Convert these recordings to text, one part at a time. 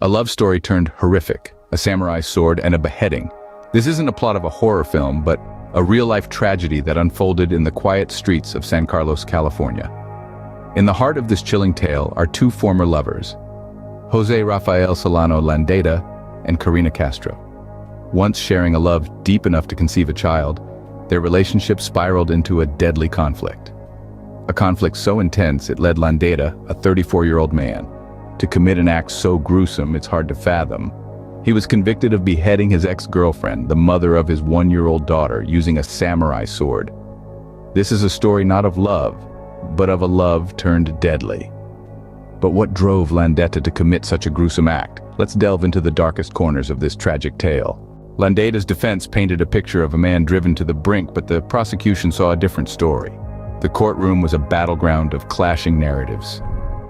A love story turned horrific, a samurai sword and a beheading. This isn't a plot of a horror film, but a real-life tragedy that unfolded in the quiet streets of San Carlos, California. In the heart of this chilling tale are two former lovers, Jose Rafael Solano Landaeta and Karina Castro. Once sharing a love deep enough to conceive a child, their relationship spiraled into a deadly conflict. A conflict so intense it led Landaeta, a 34-year-old man, to commit an act so gruesome it's hard to fathom. He was convicted of beheading his ex-girlfriend, the mother of his 1-year-old daughter, using a samurai sword. This is a story not of love, but of a love turned deadly. But what drove Landaeta to commit such a gruesome act? Let's delve into the darkest corners of this tragic tale. Landaeta's defense painted a picture of a man driven to the brink, but the prosecution saw a different story. The courtroom was a battleground of clashing narratives.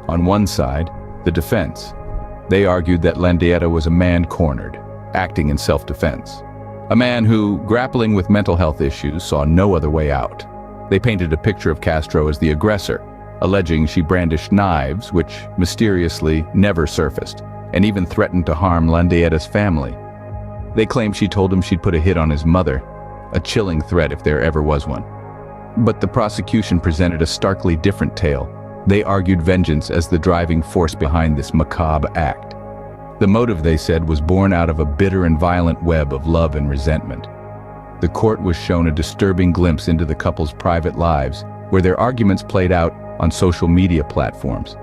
On one side, the defense. They argued that Landaeta was a man cornered, acting in self-defense. A man who, grappling with mental health issues, saw no other way out. They painted a picture of Castro as the aggressor, alleging she brandished knives, which mysteriously never surfaced, and even threatened to harm Landaeta's family. They claimed she told him she'd put a hit on his mother, a chilling threat if there ever was one. But the prosecution presented a starkly different tale. They argued vengeance as the driving force behind this macabre act. The motive, they said, was born out of a bitter and violent web of love and resentment. The court was shown a disturbing glimpse into the couple's private lives, where their arguments played out on social media platforms.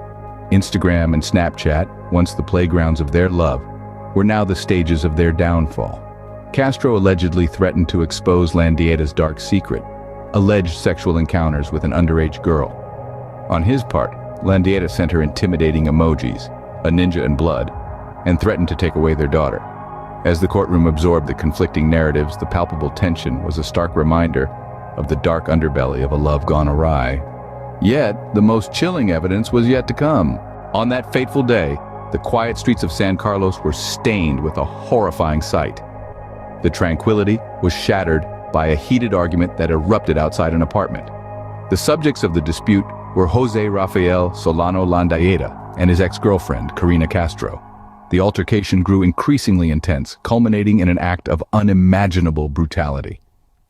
Instagram and Snapchat, once the playgrounds of their love, were now the stages of their downfall. Castro allegedly threatened to expose Landaeta's dark secret, alleged sexual encounters with an underage girl. On his part, Landaeta sent her intimidating emojis, a ninja and blood, and threatened to take away their daughter. As the courtroom absorbed the conflicting narratives, the palpable tension was a stark reminder of the dark underbelly of a love gone awry. Yet, the most chilling evidence was yet to come. On that fateful day, the quiet streets of San Carlos were stained with a horrifying sight. The tranquility was shattered by a heated argument that erupted outside an apartment. The subjects of the dispute were Jose Rafael Solano Landaeta and his ex-girlfriend, Karina Castro. The altercation grew increasingly intense, culminating in an act of unimaginable brutality.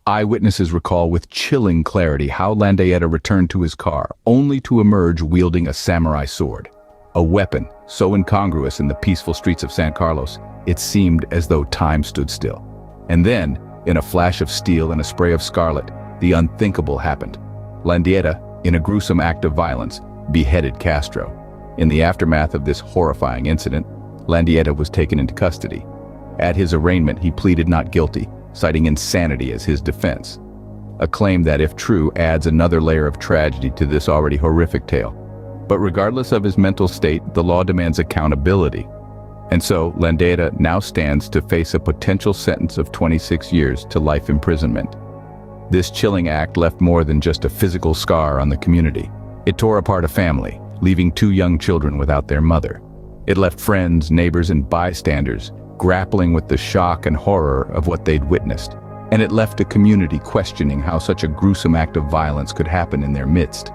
Eyewitnesses recall with chilling clarity how Landaeta returned to his car, only to emerge wielding a samurai sword. A weapon so incongruous in the peaceful streets of San Carlos, it seemed as though time stood still. And then, in a flash of steel and a spray of scarlet, the unthinkable happened. Landaeta, in a gruesome act of violence, beheaded Castro. In the aftermath of this horrifying incident, Landaeta was taken into custody. At his arraignment, he pleaded not guilty, citing insanity as his defense. A claim that, if true, adds another layer of tragedy to this already horrific tale. But regardless of his mental state, the law demands accountability. And so, Landaeta now stands to face a potential sentence of 26 years to life imprisonment. This chilling act left more than just a physical scar on the community. It tore apart a family, leaving 2 young children without their mother. It left friends, neighbors, and bystanders grappling with the shock and horror of what they'd witnessed. And it left a community questioning how such a gruesome act of violence could happen in their midst.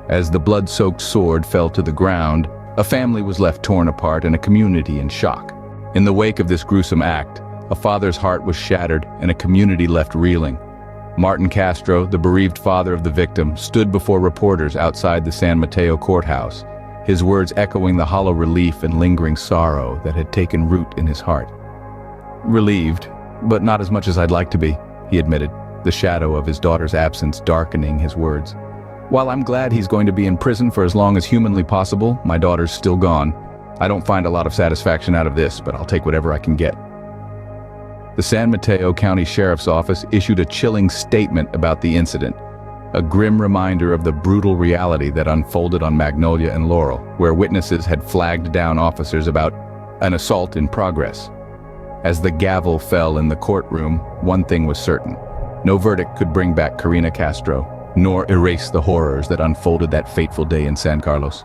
As the blood-soaked sword fell to the ground, a family was left torn apart and a community in shock. In the wake of this gruesome act, a father's heart was shattered and a community left reeling. Martin Castro, the bereaved father of the victim, stood before reporters outside the San Mateo courthouse, his words echoing the hollow relief and lingering sorrow that had taken root in his heart. "Relieved, but not as much as I'd like to be," he admitted, the shadow of his daughter's absence darkening his words. "While I'm glad he's going to be in prison for as long as humanly possible, my daughter's still gone. I don't find a lot of satisfaction out of this, but I'll take whatever I can get." The San Mateo County Sheriff's Office issued a chilling statement about the incident, a grim reminder of the brutal reality that unfolded on Magnolia and Laurel, where witnesses had flagged down officers about an assault in progress. As the gavel fell in the courtroom, one thing was certain: no verdict could bring back Karina Castro, nor erase the horrors that unfolded that fateful day in San Carlos.